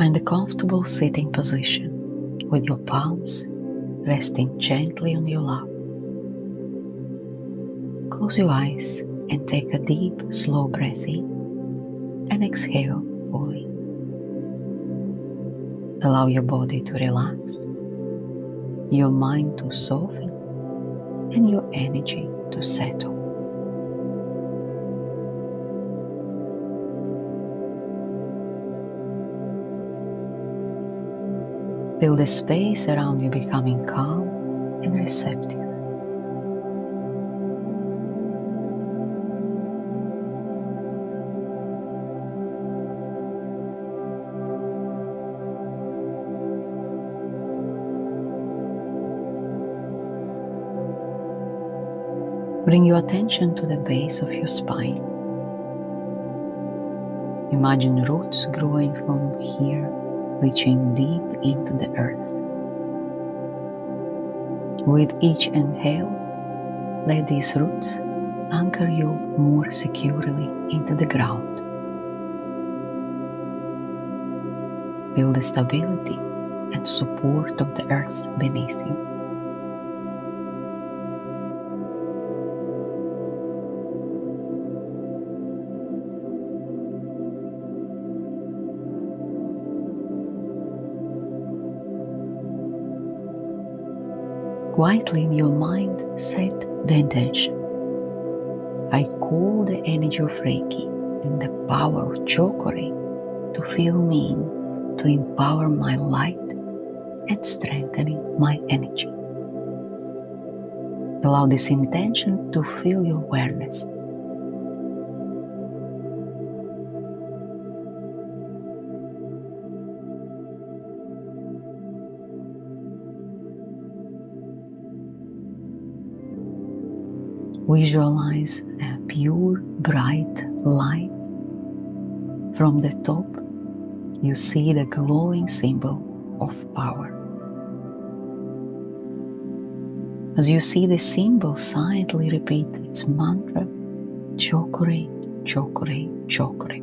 Find a comfortable sitting position with your palms resting gently on your lap. Close your eyes and take a deep, slow breath in and exhale fully. Allow your body to relax, your mind to soften, and your energy to settle. Feel the space around you becoming calm and receptive. Bring your attention to the base of your spine. Imagine roots growing from here, reaching deep into the earth. With each inhale, let these roots anchor you more securely into the ground. Feel the stability and support of the earth beneath you. Quietly in your mind, set the intention. I call the energy of Reiki and the power of Cho Ku Rei to fill me in, to empower my light and strengthening my energy. Allow this intention to fill your awareness. Visualize a pure, bright light. From the top, you see the glowing symbol of power. As you see the symbol, silently repeat its mantra, Cho Ku Rei, Cho Ku Rei, Cho Ku Rei.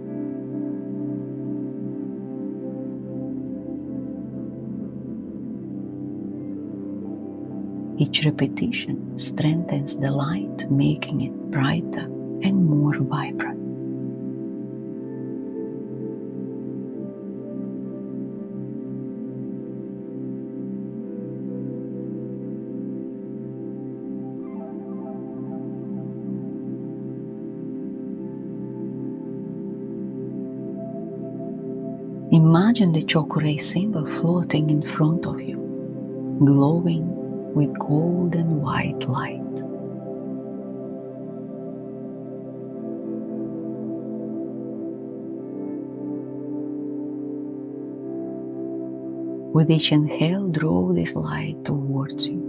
Each repetition strengthens the light, making it brighter and more vibrant. Imagine the Cho Ku Rei symbol floating in front of you, glowing with gold and white light. With each inhale, draw this light towards you.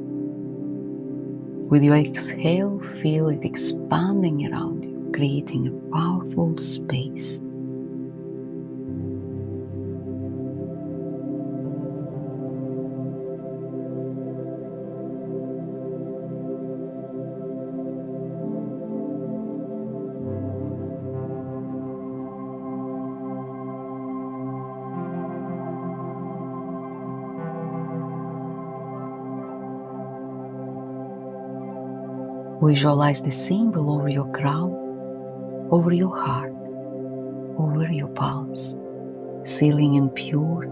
With your exhale, feel it expanding around you, creating a powerful space. Visualize the symbol over your crown, over your heart, over your palms, sealing in pure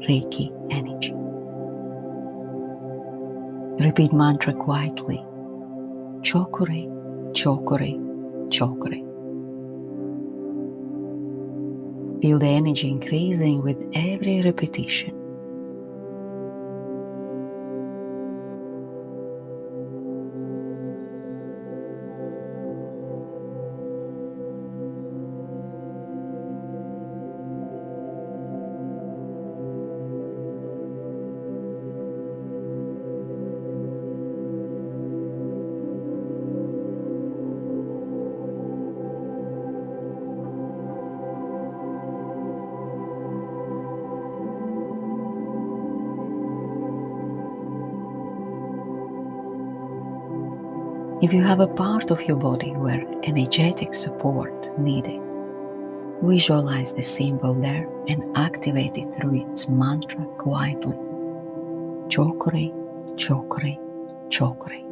Reiki energy. Repeat mantra quietly, Cho Ku Rei, Cho Ku Rei, Cho Ku Rei. Feel the energy increasing with every repetition. If you have a part of your body where energetic support needed, Visualize the symbol there and activate it through its mantra quietly. Cho Ku Rei, Cho Ku Rei, Cho Ku Rei.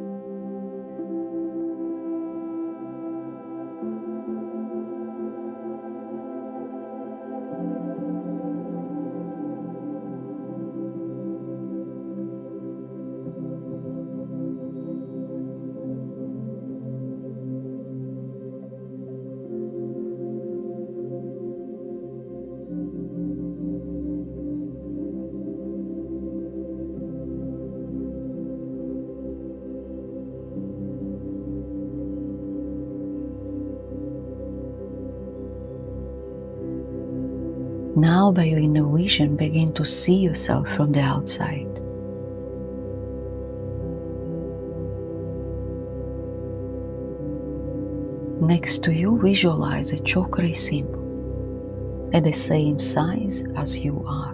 Now, by your inner vision, begin to see yourself from the outside. Next to you, visualize a Cho Ku Rei symbol at the same size as you are,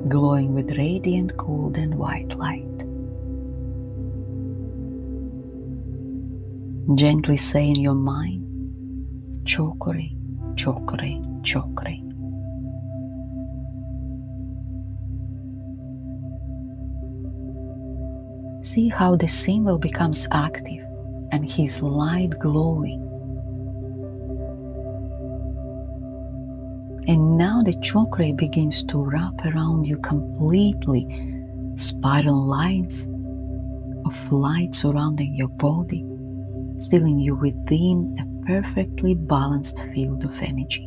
glowing with radiant gold and white light. Gently say in your mind, Cho Ku Rei, Cho Ku Rei, Cho Ku Rei. See how the symbol becomes active and his light glowing. And now the Cho Ku Rei begins to wrap around you completely, spiral lines of light surrounding your body, sealing you within a perfectly balanced field of energy.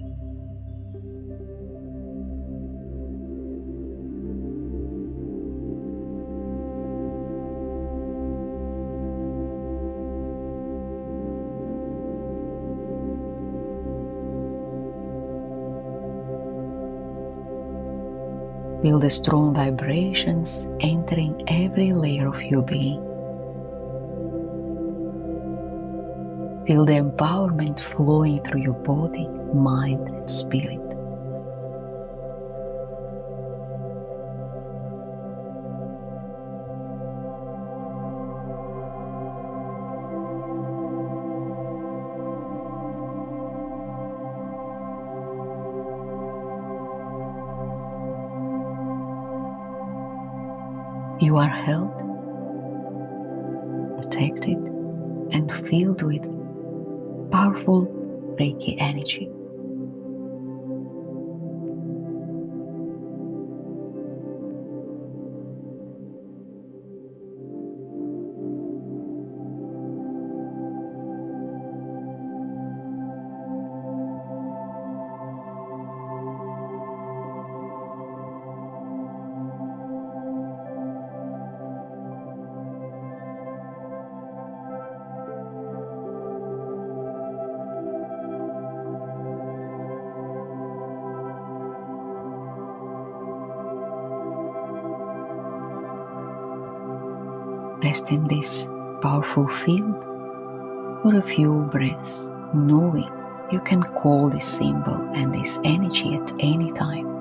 Feel the strong vibrations entering every layer of your being. Feel the empowerment flowing through your body, mind, and spirit. You are held, protected, and filled with powerful Reiki energy. Rest in this powerful field for a few breaths, knowing you can call this symbol and this energy at any time.